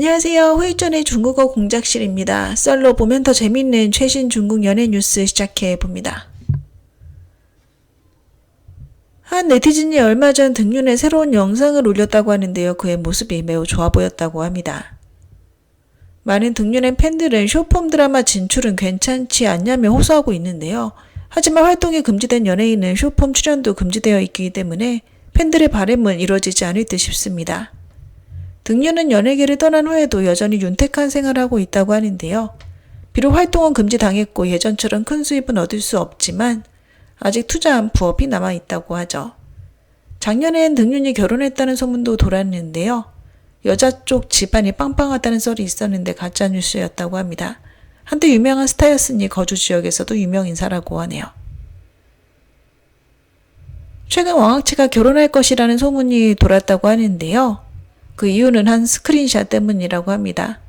안녕하세요. 후일전의 중국어 공작실입니다. 썰로 보면 더 재밌는 최신 중국 연예 뉴스 시작해 봅니다. 한 네티즌이 얼마 전 등륜에 새로운 영상을 올렸다고 하는데요. 그의 모습이 매우 좋아 보였다고 합니다. 많은 등륜의 팬들은 쇼폼 드라마 진출은 괜찮지 않냐며 호소하고 있는데요. 하지만 활동이 금지된 연예인은 쇼폼 출연도 금지되어 있기 때문에 팬들의 바람은 이루어지지 않을 듯 싶습니다. 등륜은 연예계를 떠난 후에도 여전히 윤택한 생활을 하고 있다고 하는데요. 비록 활동은 금지당했고 예전처럼 큰 수입은 얻을 수 없지만 아직 투자한 부업이 남아있다고 하죠. 작년엔 등륜이 결혼했다는 소문도 돌았는데요. 여자 쪽 집안이 빵빵하다는 썰이 있었는데 가짜뉴스였다고 합니다. 한때 유명한 스타였으니 거주 지역에서도 유명 인사라고 하네요. 최근 왕학채가 결혼할 것이라는 소문이 돌았다고 하는데요. 그 이유는 한 스크린샷 때문이라고 합니다.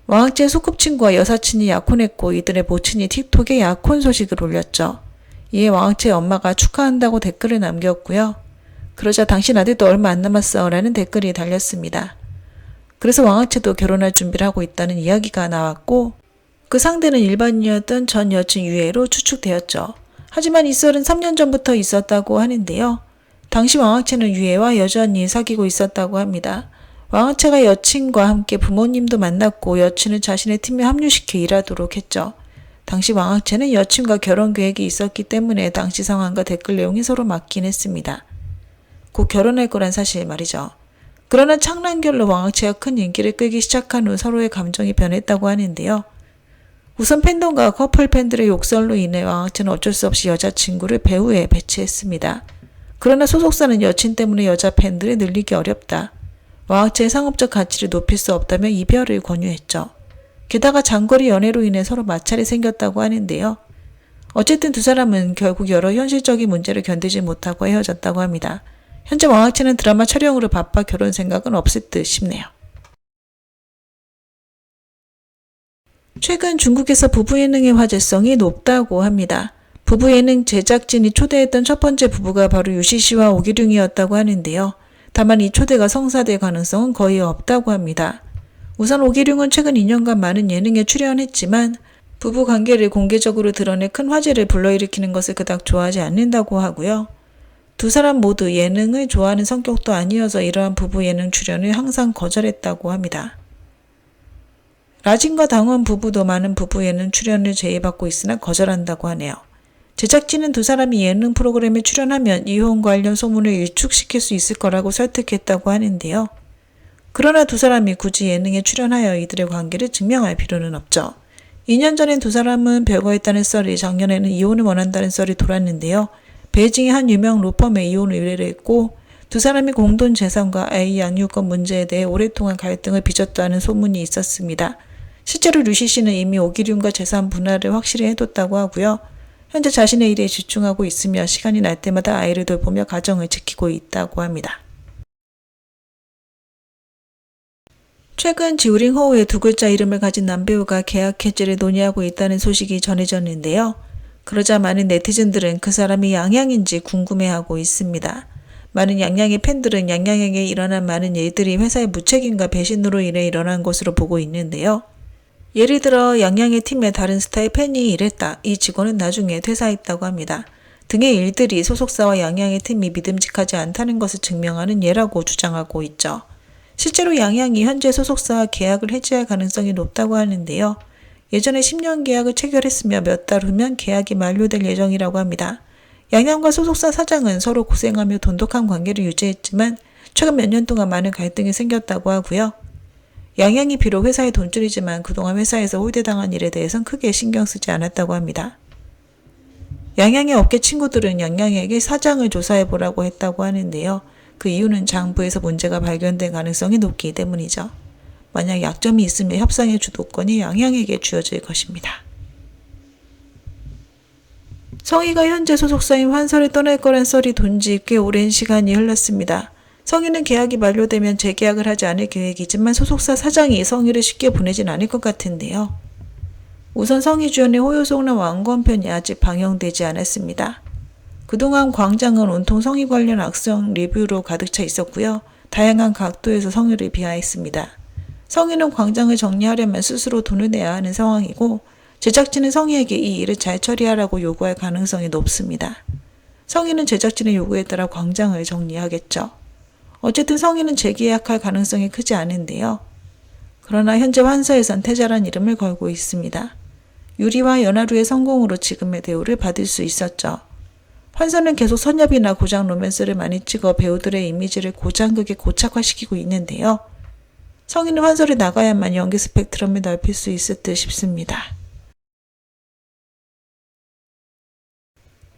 왕학채 소꿉친구와 여사친이 약혼했고 이들의 모친이 틱톡에 약혼 소식을 올렸죠. 이에 왕학채 엄마가 축하한다고 댓글을 남겼고요. 그러자 당신 아들도 얼마 안 남았어 라는 댓글이 달렸습니다. 그래서 왕학채도 결혼할 준비를 하고 있다는 이야기가 나왔고 그 상대는 일반인이었던 전 여친 유해로 추측되었죠. 하지만 이 썰은 3년 전부터 있었다고 하는데요. 당시 왕학채는 유해와 여전히 사귀고 있었다고 합니다. 왕학채가 여친과 함께 부모님도 만났고 여친은 자신의 팀에 합류시켜 일하도록 했죠. 당시 왕학채는 여친과 결혼 계획이 있었기 때문에 당시 상황과 댓글 내용이 서로 맞긴 했습니다. 곧 결혼할 거란 사실 말이죠. 그러나 창란결로 왕학채가 큰 인기를 끌기 시작한 후 서로의 감정이 변했다고 하는데요. 우선 팬덤과 커플 팬들의 욕설로 인해 왕학채는 어쩔 수 없이 여자친구를 배우에 배치했습니다. 그러나 소속사는 여친 때문에 여자 팬들을 늘리기 어렵다. 왕학채의 상업적 가치를 높일 수 없다며 이별을 권유했죠. 게다가 장거리 연애로 인해 서로 마찰이 생겼다고 하는데요. 어쨌든 두 사람은 결국 여러 현실적인 문제를 견디지 못하고 헤어졌다고 합니다. 현재 왕학채는 드라마 촬영으로 바빠 결혼 생각은 없을 듯 싶네요. 최근 중국에서 부부 예능의 화제성이 높다고 합니다. 부부 예능 제작진이 초대했던 첫 번째 부부가 바로 유시 씨와 오기룡이었다고 하는데요. 다만 이 초대가 성사될 가능성은 거의 없다고 합니다. 우선 오기룡은 최근 2년간 많은 예능에 출연했지만 부부 관계를 공개적으로 드러내 큰 화제를 불러일으키는 것을 그닥 좋아하지 않는다고 하고요. 두 사람 모두 예능을 좋아하는 성격도 아니어서 이러한 부부 예능 출연을 항상 거절했다고 합니다. 라진과 당원 부부도 많은 부부 예능 출연을 제의받고 있으나 거절한다고 하네요. 제작진은 두 사람이 예능 프로그램에 출연하면 이혼 관련 소문을 일축시킬 수 있을 거라고 설득했다고 하는데요. 그러나 두 사람이 굳이 예능에 출연하여 이들의 관계를 증명할 필요는 없죠. 2년 전엔 두 사람은 별거했다는 썰이, 작년에는 이혼을 원한다는 썰이 돌았는데요. 베이징의 한 유명 로펌에 이혼 의뢰를 했고 두 사람이 공동 재산과 아이 양육권 문제에 대해 오랫동안 갈등을 빚었다는 소문이 있었습니다. 실제로 류시 씨는 이미 오기룡과 재산 분할을 확실히 해뒀다고 하고요. 현재 자신의 일에 집중하고 있으며 시간이 날 때마다 아이를 돌보며 가정을 지키고 있다고 합니다. 최근 지우링 호우의 두 글자 이름을 가진 남배우가 계약 해지를 논의하고 있다는 소식이 전해졌는데요. 그러자 많은 네티즌들은 그 사람이 양양인지 궁금해하고 있습니다. 많은 양양의 팬들은 양양에게 일어난 많은 일들이 회사의 무책임과 배신으로 인해 일어난 것으로 보고 있는데요. 예를 들어 양양의 팀에 다른 스타의 팬이 일했다. 이 직원은 나중에 퇴사했다고 합니다. 등의 일들이 소속사와 양양의 팀이 믿음직하지 않다는 것을 증명하는 예라고 주장하고 있죠. 실제로 양양이 현재 소속사와 계약을 해지할 가능성이 높다고 하는데요. 예전에 10년 계약을 체결했으며 몇 달 후면 계약이 만료될 예정이라고 합니다. 양양과 소속사 사장은 서로 고생하며 돈독한 관계를 유지했지만 최근 몇 년 동안 많은 갈등이 생겼다고 하고요. 양양이 비록 회사의 돈줄이지만 그동안 회사에서 홀대당한 일에 대해선 크게 신경 쓰지 않았다고 합니다. 양양의 업계 친구들은 양양에게 사장을 조사해보라고 했다고 하는데요. 그 이유는 장부에서 문제가 발견된 가능성이 높기 때문이죠. 만약 약점이 있으면 협상의 주도권이 양양에게 주어질 것입니다. 성희가 현재 소속사인 환설에 떠날 거란 썰이 돈 지 꽤 오랜 시간이 흘렀습니다. 성희는 계약이 만료되면 재계약을 하지 않을 계획이지만 소속사 사장이 성희를 쉽게 보내진 않을 것 같은데요. 우선 성희 주연의 호요속나 왕건편이 아직 방영되지 않았습니다. 그동안 광장은 온통 성희 관련 악성 리뷰로 가득 차 있었고요. 다양한 각도에서 성희를 비하했습니다. 성희는 광장을 정리하려면 스스로 돈을 내야 하는 상황이고 제작진은 성희에게 이 일을 잘 처리하라고 요구할 가능성이 높습니다. 성희는 제작진의 요구에 따라 광장을 정리하겠죠. 어쨌든 성희는 재계약할 가능성이 크지 않은데요. 그러나 현재 환서에선 태자란 이름을 걸고 있습니다. 유리와 연하루의 성공으로 지금의 대우를 받을 수 있었죠. 환서는 계속 선협이나 고장 로맨스를 많이 찍어 배우들의 이미지를 고장극에 고착화시키고 있는데요. 성희는 환서를 나가야만 연기 스펙트럼을 넓힐 수 있을 듯 싶습니다.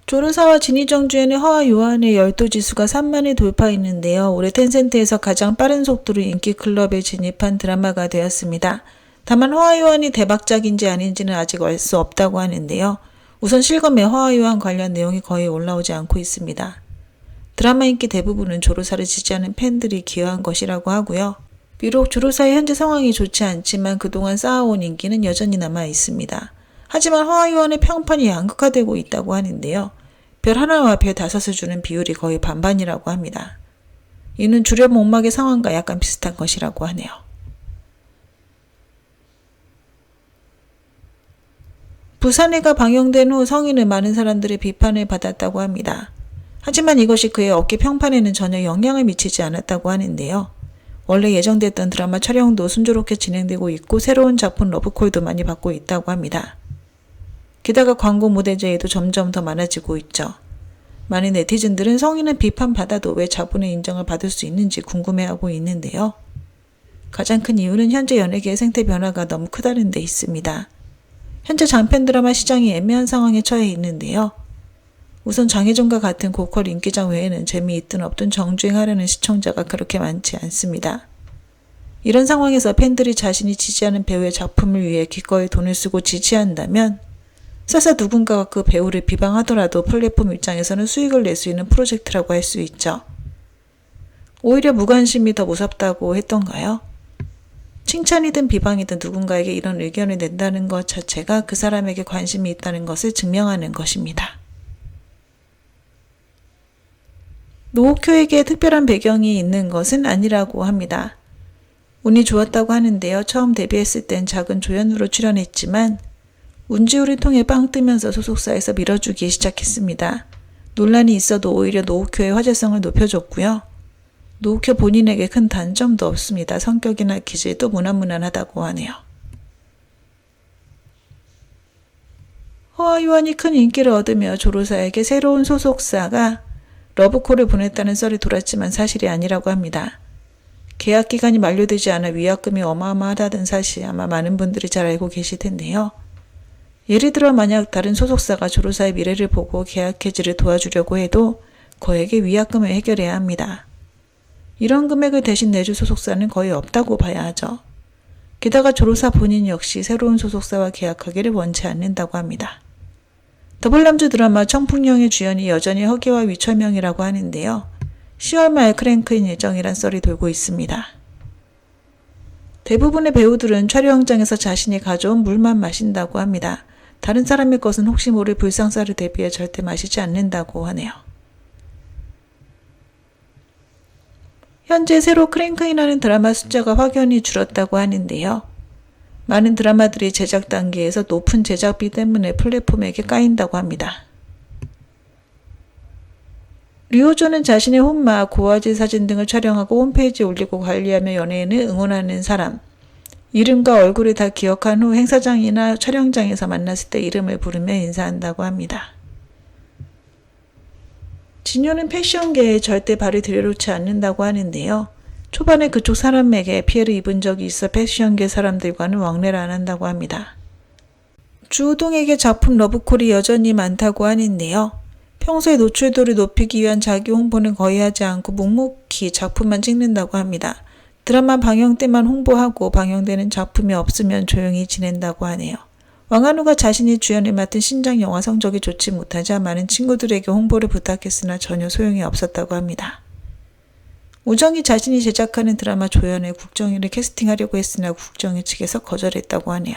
조르사와 진이정주에는 허와 요한의 열도지수가 3만을 돌파했는데요. 올해 텐센트에서 가장 빠른 속도로 인기 클럽에 진입한 드라마가 되었습니다. 다만 허와 요한이 대박작인지 아닌지는 아직 알 수 없다고 하는데요. 우선 실검에 허와 요한 관련 내용이 거의 올라오지 않고 있습니다. 드라마 인기 대부분은 조르사를 지지하는 팬들이 기여한 것이라고 하고요. 비록 조르사의 현재 상황이 좋지 않지만 그동안 쌓아온 인기는 여전히 남아 있습니다. 하지만 허와 요한의 평판이 양극화되고 있다고 하는데요. 별 하나와 별 다섯을 주는 비율이 거의 반반이라고 합니다. 이는 주력 목막의 상황과 약간 비슷한 것이라고 하네요. 부산해가 방영된 후 성희는 많은 사람들의 비판을 받았다고 합니다. 하지만 이것이 그의 업계 평판에는 전혀 영향을 미치지 않았다고 하는데요. 원래 예정됐던 드라마 촬영도 순조롭게 진행되고 있고 새로운 작품 러브콜도 많이 받고 있다고 합니다. 게다가 광고 무대 제의도 점점 더 많아지고 있죠. 많은 네티즌들은 성희는 비판받아도 왜 자본의 인정을 받을 수 있는지 궁금해하고 있는데요. 가장 큰 이유는 현재 연예계의 생태 변화가 너무 크다는 데 있습니다. 현재 장편 드라마 시장이 애매한 상황에 처해 있는데요. 우선 장혜정과 같은 고퀄 인기작 외에는 재미있든 없든 정주행하려는 시청자가 그렇게 많지 않습니다. 이런 상황에서 팬들이 자신이 지지하는 배우의 작품을 위해 기꺼이 돈을 쓰고 지지한다면 설사 누군가가 그 배우를 비방하더라도 플랫폼 입장에서는 수익을 낼 수 있는 프로젝트라고 할 수 있죠. 오히려 무관심이 더 무섭다고 했던가요? 칭찬이든 비방이든 누군가에게 이런 의견을 낸다는 것 자체가 그 사람에게 관심이 있다는 것을 증명하는 것입니다. 노옥효에게 특별한 배경이 있는 것은 아니라고 합니다. 운이 좋았다고 하는데요. 처음 데뷔했을 땐 작은 조연으로 출연했지만 운지우를 통해 빵 뜨면서 소속사에서 밀어주기 시작했습니다. 논란이 있어도 오히려 노옥효의 화제성을 높여줬고요. 노옥효 본인에게 큰 단점도 없습니다. 성격이나 기질도 무난무난하다고 하네요. 허와 요한이 큰 인기를 얻으며 조르사에게 새로운 소속사가 러브콜을 보냈다는 썰이 돌았지만 사실이 아니라고 합니다. 계약 기간이 만료되지 않아 위약금이 어마어마하다는 사실 아마 많은 분들이 잘 알고 계실 텐데요. 예를 들어 만약 다른 소속사가 조르사의 미래를 보고 계약 해지를 도와주려고 해도 거액의 위약금을 해결해야 합니다. 이런 금액을 대신 내줄 소속사는 거의 없다고 봐야 하죠. 게다가 조르사 본인 역시 새로운 소속사와 계약하기를 원치 않는다고 합니다. 더블남주 드라마 청풍령의 주연이 여전히 허기와 위철명이라고 하는데요. 10월 말 크랭크인 예정이란 썰이 돌고 있습니다. 대부분의 배우들은 촬영장에서 자신이 가져온 물만 마신다고 합니다. 다른 사람의 것은 혹시 모를 불상사를 대비해 절대 마시지 않는다고 하네요. 현재 새로 크랭크인하는 드라마 숫자가 확연히 줄었다고 하는데요. 많은 드라마들이 제작 단계에서 높은 제작비 때문에 플랫폼에게 까인다고 합니다. 류호조는 자신의 혼마, 고화질 사진 등을 촬영하고 홈페이지에 올리고 관리하며 연예인을 응원하는 사람, 이름과 얼굴을 다 기억한 후 행사장이나 촬영장에서 만났을 때 이름을 부르며 인사한다고 합니다. 진효는 패션계에 절대 발을 들여놓지 않는다고 하는데요. 초반에 그쪽 사람에게 피해를 입은 적이 있어 패션계 사람들과는 왕래를 안 한다고 합니다. 주호동에게 작품 러브콜이 여전히 많다고 하는데요. 평소에 노출도를 높이기 위한 자기 홍보는 거의 하지 않고 묵묵히 작품만 찍는다고 합니다. 드라마 방영 때만 홍보하고 방영되는 작품이 없으면 조용히 지낸다고 하네요. 왕한우가 자신이 주연을 맡은 신작 영화 성적이 좋지 못하자 많은 친구들에게 홍보를 부탁했으나 전혀 소용이 없었다고 합니다. 우정이 자신이 제작하는 드라마 조연에 국정이를 캐스팅하려고 했으나 국정이 측에서 거절했다고 하네요.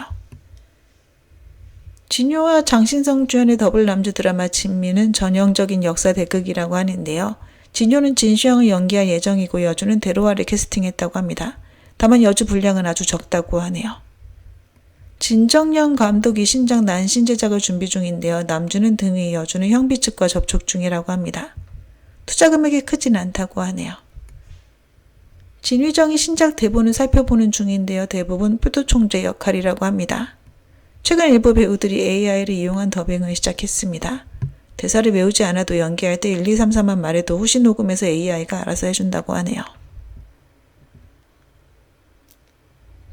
진효와 장신성 주연의 더블남주 드라마 진미는 전형적인 역사 대극이라고 하는데요. 진효는 진시황을 연기할 예정이고 여주는 대로화를 캐스팅했다고 합니다. 다만 여주 분량은 아주 적다고 하네요. 진정령 감독이 신작 난신 제작을 준비 중인데요. 남주는 등의, 여주는 형비 측과 접촉 중이라고 합니다. 투자 금액이 크진 않다고 하네요. 진휘정이 신작 대본을 살펴보는 중인데요. 대부분 표도총재 역할이라고 합니다. 최근 일부 배우들이 AI를 이용한 더빙을 시작했습니다. 대사를 외우지 않아도 연기할 때 1, 2, 3, 4만 말해도 후시 녹음해서 AI가 알아서 해준다고 하네요.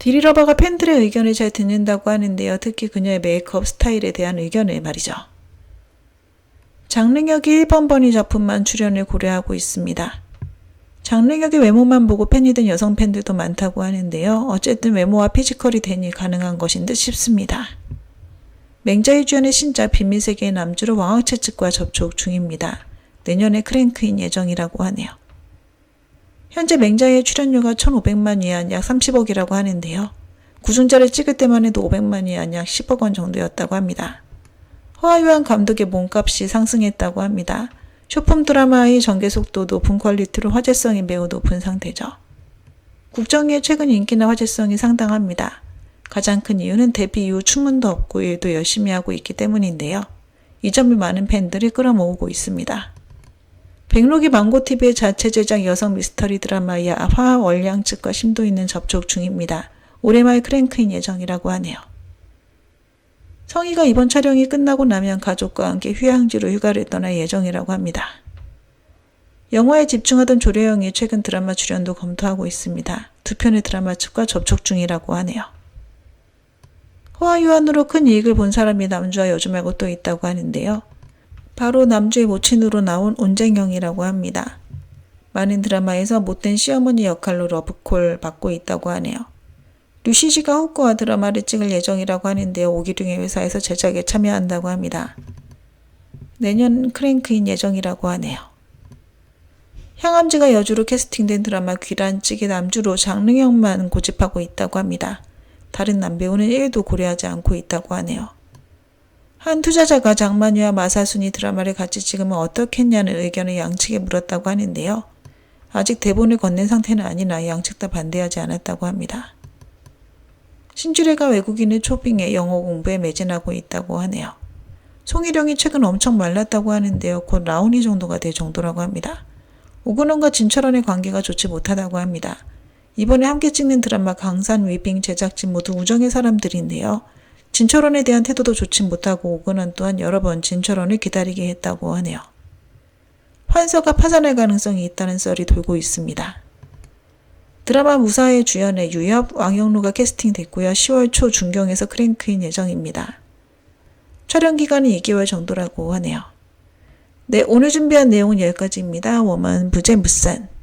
디리러버가 팬들의 의견을 잘 듣는다고 하는데요. 특히 그녀의 메이크업 스타일에 대한 의견을 말이죠. 장르격이 1번 버니 작품만 출연을 고려하고 있습니다. 장르격의 외모만 보고 팬이 된 여성 팬들도 많다고 하는데요. 어쨌든 외모와 피지컬이 되니 가능한 것인 듯 싶습니다. 맹자의 주연의 신작 비밀세계의 남주로 왕학체 측과 접촉 중입니다. 내년에 크랭크인 예정이라고 하네요. 현재 맹자의 출연료가 1,500만 위안 약 30억이라고 하는데요. 구순자를 찍을 때만 해도 500만 위안 약 10억 원 정도였다고 합니다. 허아유한 감독의 몸값이 상승했다고 합니다. 쇼폼 드라마의 전개 속도 높은 퀄리티로 화제성이 매우 높은 상태죠. 국정이의 최근 인기나 화제성이 상당합니다. 가장 큰 이유는 데뷔 이후 추문도 없고 일도 열심히 하고 있기 때문인데요. 이 점을 많은 팬들이 끌어모으고 있습니다. 백록이 망고TV의 자체 제작 여성 미스터리 드라마의 화월량 측과 심도 있는 접촉 중입니다. 올해 말 크랭크인 예정이라고 하네요. 성희가 이번 촬영이 끝나고 나면 가족과 함께 휴양지로 휴가를 떠날 예정이라고 합니다. 영화에 집중하던 조려영이 최근 드라마 출연도 검토하고 있습니다. 두 편의 드라마 측과 접촉 중이라고 하네요. 허아유한으로 큰 이익을 본 사람이 남주와 여주 말고 또 있다고 하는데요. 바로 남주의 모친으로 나온 온쟁영이라고 합니다. 많은 드라마에서 못된 시어머니 역할로 러브콜 받고 있다고 하네요. 류시지가 후쿠와 드라마를 찍을 예정이라고 하는데요. 오기룡의 회사에서 제작에 참여한다고 합니다. 내년 크랭크인 예정이라고 하네요. 향암지가 여주로 캐스팅된 드라마 귀란찍이 남주로 장릉영만 고집하고 있다고 합니다. 다른 남배우는 1도 고려하지 않고 있다고 하네요. 한 투자자가 장만유와 마사순이 드라마를 같이 찍으면 어떻겠냐는 의견을 양측에 물었다고 하는데요. 아직 대본을 건넨 상태는 아니나 양측 다 반대하지 않았다고 합니다. 신주래가 외국인을 초빙해 영어 공부에 매진하고 있다고 하네요. 송희령이 최근 엄청 말랐다고 하는데요. 곧 라온이 정도가 될 정도라고 합니다. 오근원과 진철원의 관계가 좋지 못하다고 합니다. 이번에 함께 찍는 드라마 강산 위빙 제작진 모두 우정의 사람들인데요. 진철원에 대한 태도도 좋지 못하고 오근원 또한 여러 번 진철원을 기다리게 했다고 하네요. 환서가 파산할 가능성이 있다는 썰이 돌고 있습니다. 드라마 무사의 주연에 유엽, 왕영루가 캐스팅됐고요. 10월 초 중경에서 크랭크인 예정입니다. 촬영 기간은 2개월 정도라고 하네요. 네, 오늘 준비한 내용은 여기까지입니다. 我们不见不散。